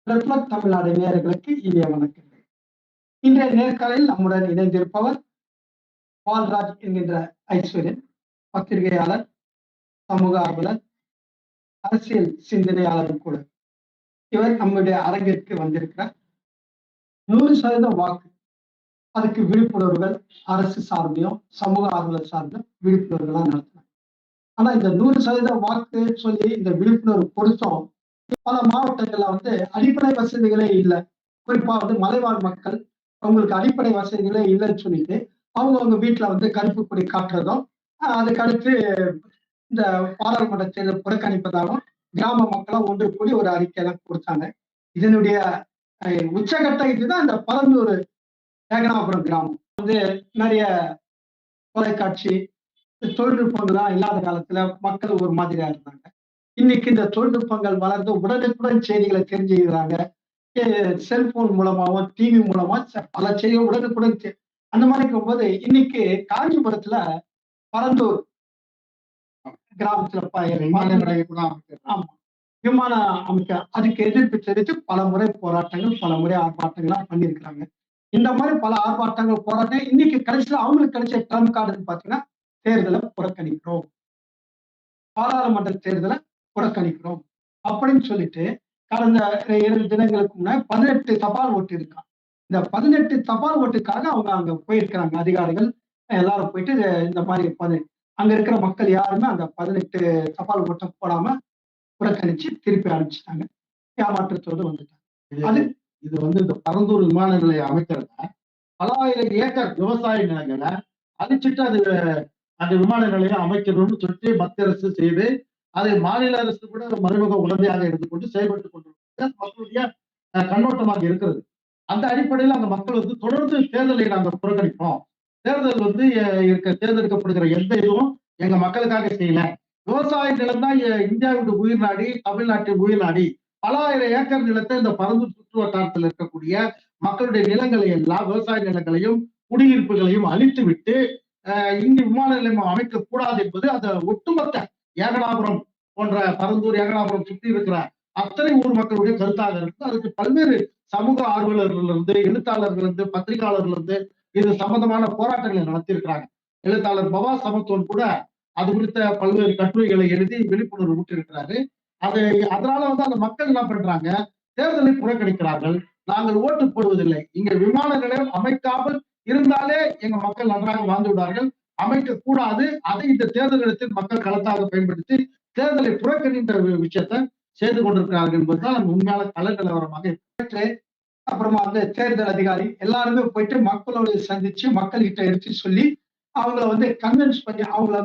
Reflect Tamil Nadu நேயர்களுக்கு இனிய வணக்கங்கள். இன்றைய நேர்காணலில் நம்முடன் இணைந்திருப்பவர் பால்ராஜ் என்கின்ற ஐஸ்வர்யன், பத்திரிகையாளர், சமூக ஆர்வலர், அரசியல் சிந்தனையாளரும் கூட. இவர் நம்முடைய அரங்கிற்கு வந்திருக்கிறார். 100% வாக்கு, அதுக்கு விழிப்புணர்வுகள் அரசு சார்பிலும் சமூக ஆர்வலர் சார்பிலும் விழிப்புணர்வுகள்லாம் நடத்தினாங்க. ஆனா இந்த 100% வாக்கு சொல்லி இந்த விழிப்புணர்வு கொடுத்தோம், பல மாவட்டங்கள்ல அடிப்படை வசதிகளே இல்லை. குறிப்பா மலைவாழ் மக்கள் அவங்களுக்கு அடிப்படை வசதிகளே இல்லைன்னு சொல்லிட்டு அவங்க வீட்டுல கருப்பு கொடி காட்டுறதும், அதுக்கு அடுத்து இந்த பாராளுமன்ற தேர்தல் புறக்கணிப்பதாகவும் கிராம மக்களும் ஒன்று கூடி ஒரு அறிக்கையெல்லாம் கொடுத்தாங்க. இதனுடைய உச்சகட்ட இதுதான் இந்த பரந்தூர் ஏகனாபுரம் கிராமம். நிறைய தொலைக்காட்சி தொழில்நுட்பங்கள்லாம் இல்லாத காலத்துல மக்கள் ஒரு மாதிரியா இருந்தாங்க. இன்னைக்கு இந்த தொழில்நுட்பங்கள் வளர்ந்து உடனுக்குடன் செய்திகளை தெரிஞ்சுக்கிறாங்க. செல்போன் மூலமாவும் டிவி மூலமா பல செய்திகள் உடனுக்குடன் அந்த மாதிரி இருக்கும்போது இன்னைக்கு காஞ்சிபுரத்துல பரந்தூர் கிராமத்துல ஆமா விமானம் அமைக்க அதுக்கு எதிர்ப்பு தெரிவித்து பல முறை போராட்டங்கள், பல முறை ஆர்ப்பாட்டங்கள்லாம் பண்ணியிருக்கிறாங்க. இந்த மாதிரி பல ஆர்ப்பாட்டங்கள் போராட்டம் இன்னைக்கு கடைசியில் அவங்களுக்கு கிடைச்ச ட்ரம்ப் கார்டுன்னு பாத்தீங்கன்னா தேர்தலை புறக்கணிக்கிறோம், பாராளுமன்ற தேர்தலை புறக்கணிக்கிறோம் அப்படின்னு சொல்லிட்டு கடந்த 2 தினங்களுக்கு முன்னாடி 18 தபால் ஓட்டு இருக்கான். இந்த 18 தபால் ஓட்டுக்காக அவங்க அங்க போயிருக்கிறாங்க. அதிகாரிகள் எல்லாரும் போயிட்டு இந்த மாதிரி அங்க இருக்கிற மக்கள் யாருமே அந்த 18 தபால் ஓட்டை போடாம புறக்கணிச்சு திருப்பி அனுப்பிச்சிட்டாங்க. ஏமாற்றத்தோடு வந்துட்டாங்க. இது இந்த பரந்தூர் விமான நிலையம் அமைக்கிறத பல ஆயிரம் ஏக்கர் விவசாய நிலங்களை அழிச்சிட்டு அந்த விமான நிலையம் அமைக்கணும்னு சொல்லிட்டு மத்திய அரசு செய்து அதை மாநில அரசு கூட மறைமுக உடமையாக எடுத்துக்கொண்டு செயல்பட்டுக் கொண்டிருக்கிறது மக்களுடைய கண்ணோட்டமாக இருக்கிறது. அந்த அடிப்படையில் அந்த மக்கள் தொடர்ந்து தேர்தலை நாங்கள் புறக்கணிப்போம், தேர்தல் தேர்ந்தெடுக்கப்படுகிற எந்த இதுவும் எங்க மக்களுக்காக செய்யல, விவசாய நிலம் தான் இந்தியாவுடைய உயிர் நாடி, தமிழ்நாட்டின் உயிர் நாடி, பல ஆயிரம் ஏக்கர் நிலத்தை இந்த பரந்தூர் சுற்று வட்டாரத்தில் இருக்கக்கூடிய மக்களுடைய நிலங்களை எல்லாம், விவசாய நிலங்களையும் குடியிருப்புகளையும் அழித்து விட்டு இங்கு விமான நிலையம் அமைக்க கூடாது என்பது அந்த ஒட்டுமொத்த ஏகனாபுரம் போன்ற பரந்தூர் ஏகனாபுரம் சுற்றி இருக்கிற அத்தனை ஊர் மக்களுடைய கருத்தாக இருக்கு. அதுக்கு பல்வேறு சமூக ஆர்வலர்கள் இருந்து, எழுத்தாளர்கள் இருந்து, பத்திரிகையாளர்கள் இருந்து இது சம்பந்தமான போராட்டங்களை நடத்தியிருக்கிறாங்க. எழுத்தாளர் பவா சமத்துவன் கூட அது குறித்த பல்வேறு கட்டுரைகளை எழுதி விழிப்புணர்வு ஊட்டியிருக்கிறாரு. அதனால அந்த மக்கள் என்ன பண்றாங்க, தேர்தலை புறக்கணிக்கிறார்கள். நாங்கள் ஓட்டு போடுவதில்லை, இங்க விமான நிலையம் அமைக்காமல் இருந்தாலே எங்க மக்கள் நன்றாக வாழ்ந்து விடுவார்கள், அமைக்க கூடாது, அதை இந்த தேர்தல் இடத்தில் மக்கள் களத்தாக பயன்படுத்தி தேர்தலை புறக்கணின்ற விஷயத்தை செய்து கொண்டிருக்கிறார்கள் என்பதுதான் உண்மையான கள நிலவரமாக இருக்கு. அப்புறமா தேர்தல் அதிகாரி எல்லாருமே போயிட்டு மக்களோட சந்திச்சு மக்கள்கிட்ட எடுத்து சொல்லி அவங்கள கன்வின்ஸ் பண்ணி அவங்கள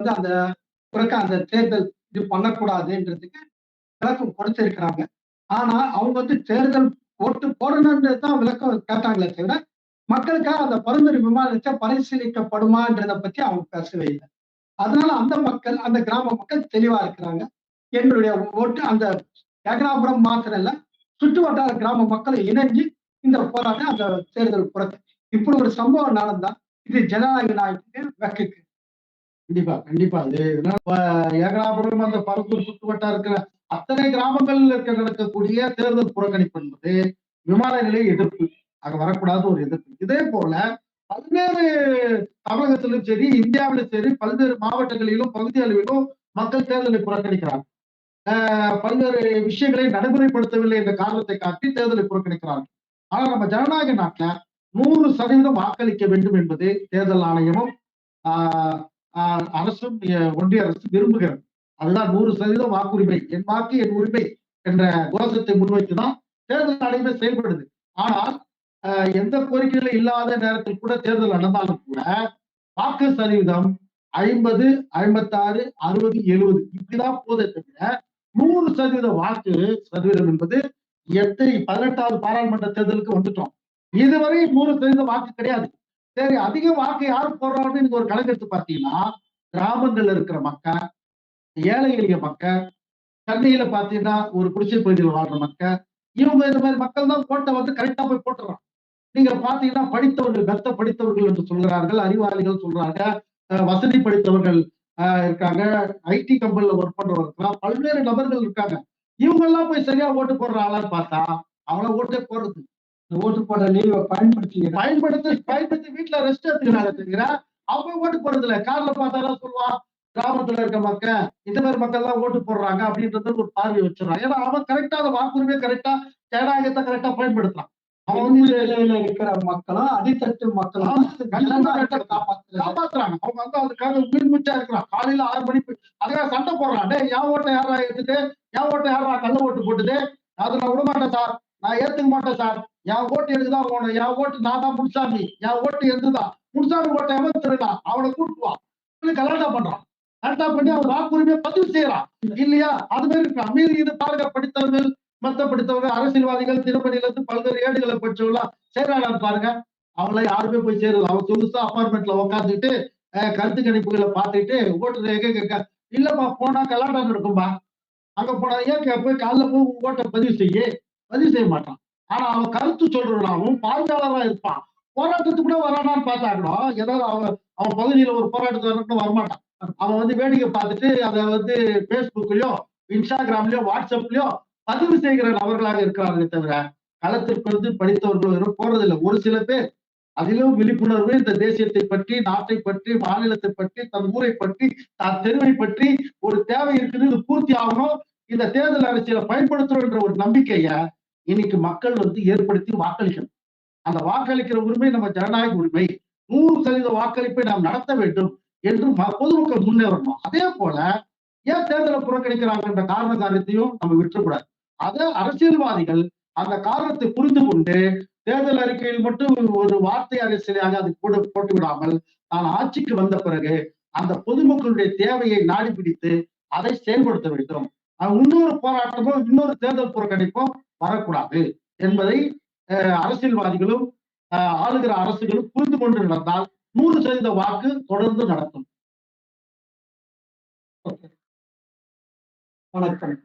அந்த தேர்தல் இது பண்ணக்கூடாதுன்றதுக்கு விளக்கம் கொடுத்திருக்கிறாங்க. ஆனா அவங்க தேர்தல் ஓட்டு போடணுன்றதுதான் விளக்கம் கேட்டாங்களே தவிர மக்களுக்காக அந்த பரந்தூர் விமானத்தை பரிசீலிக்கப்படுமான்றதை பத்தி அவங்க பேசவே இல்லை. அதனால அந்த மக்கள், அந்த கிராம மக்கள் தெளிவா இருக்கிறாங்க. எங்களுடைய ஓட்டு அந்த ஏகனாபுரம் மாத்திரம் இல்ல, சுற்று வட்டார கிராம மக்களை இணைஞ்சு இந்த போராட்டம் அந்த தேர்தல் இப்படி ஒரு சம்பவம் நடந்தா இது ஜனநாயக நாயகத்துக்கு வெக்குக்கு. கண்டிப்பா அது ஏகனாபுரம் அந்த பரந்தூர் சுற்று வட்டார இருக்கிற அத்தனை கிராமங்கள் நடக்கக்கூடிய தேர்தல் புறக்கணிப்பு என்பது விமான நிலைய எதிர்ப்பு, அங்க வரக்கூடாத ஒரு எதிர்ப்பு. இதே போல பல்வேறு தமிழகத்திலும் சரி, இந்தியாவிலும் சரி, பல்வேறு மாவட்டங்களிலும் பகுதி அளவிலும் மக்கள் தேர்தலை புறக்கணிக்கிறார்கள். பல்வேறு விஷயங்களை நடைமுறைப்படுத்தவில்லை என்ற காரணத்தை காட்டி தேர்தலை புறக்கணிக்கிறார்கள். ஆனா நம்ம ஜனநாயக நாட்டுல 100% வாக்களிக்க வேண்டும் என்பது தேர்தல் ஆணையமும் அரசும் ஒன்றிய அரசு விரும்புகிறது. அதுதான் 100% வாக்குரிமை, என் வாக்கு என் உரிமை என்ற கோஷத்தை முன்வைத்துதான் தேர்தல் ஆணையமே செயல்படுது. ஆனால் எந்த கோரிக்கைகளும் இல்லாத நேரத்தில் கூட தேர்தல் நடந்தாலும் கூட வாக்கு சதவீதம் 50, 56, 60, 70 இப்படிதான் போதே தவிர 100% வாக்கு சதவீதம் என்பது 18வது பாராளுமன்ற தேர்தலுக்கு வந்துட்டோம். இதுவரை 100% வாக்கு கிடையாது. சரி, அதிக வாக்கு யாரு போடுறாங்கன்னு ஒரு கணக்கெடுத்து பார்த்தீங்கன்னா கிராமங்கள்ல இருக்கிற மக்கள், ஏழை எளிய மக்கள், சென்னையில பாத்தீங்கன்னா ஒரு குடிசை பகுதியில் வாழ்ற மக்கள், இவங்க இந்த மாதிரி மக்கள் தான் ஓட்டை கரெக்டா போய் போட்டுறாங்க. நீங்க பாத்தீங்கன்னா படித்தவர்கள், மெத்த படித்தவர்கள் என்று சொல்கிறார்கள், அறிவாளிகள் சொல்றாங்க, வசதி படித்தவர்கள் இருக்காங்க, ஐடி கம்பெனில ஒர்க் பண்றவங்க இருக்கலாம், பல்வேறு நபர்கள் இருக்காங்க. இவங்க எல்லாம் போய் சரியா ஓட்டு போடுற ஆளான்னு பார்த்தா அவங்கள ஓட்டே போடுறது இந்த ஓட்டு போடுற லீவை பயன்படுத்தி வீட்டுல ரெஸ்ட் எடுத்துக்கிறாங்க தெரியுங்களா? அவங்க ஓட்டு போடுறது இல்ல. கார்ல பார்த்தாலும் சொல்லுவான், கிராமத்துல இருக்க மக்கள் இந்த மாதிரி மக்கள் தான் ஓட்டு போடுறாங்க அப்படின்றது ஒரு பார்வை வச்சிடறான். ஏன்னா அவன் கரெக்டா அந்த வாக்குரிமையை கரெக்டா ஜனநாயகத்தை கரெக்டா பயன்படுத்துறான். அவன் வந்து நிலையில இருக்கிற மக்களும் அடித்தட்டு மக்களும் காப்பாத்துறாங்க. அவங்க வந்து அதுக்காக உயிர் மூச்சா இருக்கிறான். காலையில 6 மணிக்கு அதுக்காக சண்டை போடுறான். டேய் என் ஓட்டை யாரா எடுத்துட்டு, என் ஓட்டை யாரா கள்ள ஓட்டு போட்டுது, அதை நான் விட மாட்டேன் சார், நான் ஏத்துக்க மாட்டேன் சார், என் ஓட்டு எனக்குதான் போகணும், என் ஓட்டு நான் தான் முன்சாமி, என் ஓட்டு எதுதான் முன்சாமி ஓட்டை எவன் திருடான் அவனை கூட்டுவான் கலாட்டா பண்றான். கரெக்டா பண்ணி அவன் வாக்குரிமையை பதிவு செய்யறான் இல்லையா? அது மாதிரி இருக்கு. அமீர் பாருங்க, படித்தவர்கள் மத்த படித்தவர்கள் அரசியல்வாதிகள் திருப்பதியில இருந்து பல்வேறு ஏடுகளை பெற்றவர்களாம் செய்யறாங்க பாருங்க. அவங்கள யாருமே போய் சேருது. அவன் சொகுசா அப்பார்ட்மெண்ட்ல உட்காந்துட்டு கருத்து கணிப்புகளை பார்த்துட்டு ஓட்டு எங்க இல்லப்பா போனா கலாட்டம் நடக்கும்பா. அங்க போனா ஏன் போய் காலைல போய் ஓட்டை பதிவு செய்ய மாட்டான். ஆனா அவன் கருத்து சொல்றான், பார்வையாளராக இருப்பான். போராட்டத்துக்கு கூட வரானான்னு பார்த்தா கூட ஏதாவது அவன் பகுதியில ஒரு போராட்டத்துக்கு வரமாட்டான். அவன் வந்து வேடிக்கை பார்த்துட்டு அதை வந்து பேஸ்புக்லயோ இன்ஸ்டாகிராம்லயோ வாட்ஸ்அப்லயோ பதிவு செய்கிற நபர்களாக இருக்கிறார்களே தவிர களத்திற்கு வந்து படித்தவர்கள் போறதில்லை. ஒரு சில பேர் அதிலும் விழிப்புணர்வு இந்த தேசியத்தை பற்றி, நாட்டை பற்றி, மாநிலத்தை பற்றி, தன் ஊரை பற்றி, தன் தெருவை பற்றி ஒரு தேவை இருக்குது, இது பூர்த்தி ஆகணும், இந்த தேர்தல் அரசியலை பயன்படுத்தணும் என்ற ஒரு நம்பிக்கைய இன்னைக்கு மக்கள் வந்து ஏற்படுத்தி வாக்களிக்கணும். அந்த வாக்களிக்கிற உரிமை நம்ம ஜனநாயக உரிமை. 100% வாக்களிப்பை நாம் நடத்த வேண்டும் என்று பொதுமக்கள் முன்னேறணும். அதே போல ஏன் தேர்தலை புறக்கணிக்கிறாங்க என்ற காரண காரியத்தையும் நம்ம விட்டுறக்கூடாது. அதை அரசியல்வாதிகள் அந்த காரணத்தை புரிந்து கொண்டு தேர்தல் அறிக்கையில் மட்டும் ஒரு வார்த்தை அரசியலாக அது போட்டு விடாமல் தான் ஆட்சிக்கு வந்த பிறகு அந்த பொதுமக்களுடைய தேவையை நாடி பிடித்து அதை செயல்படுத்த வேண்டும். இன்னொரு போராட்டமோ இன்னொரு தேர்தல் புறக்கணிப்போ வரக்கூடாது என்பதை அரசியல்வாதிகளும் ஆளுகிற அரசுகளும் புரிந்து கொண்டு நடந்தால் 100% வாக்கு தொடர்ந்து நடக்கும். வணக்கம்.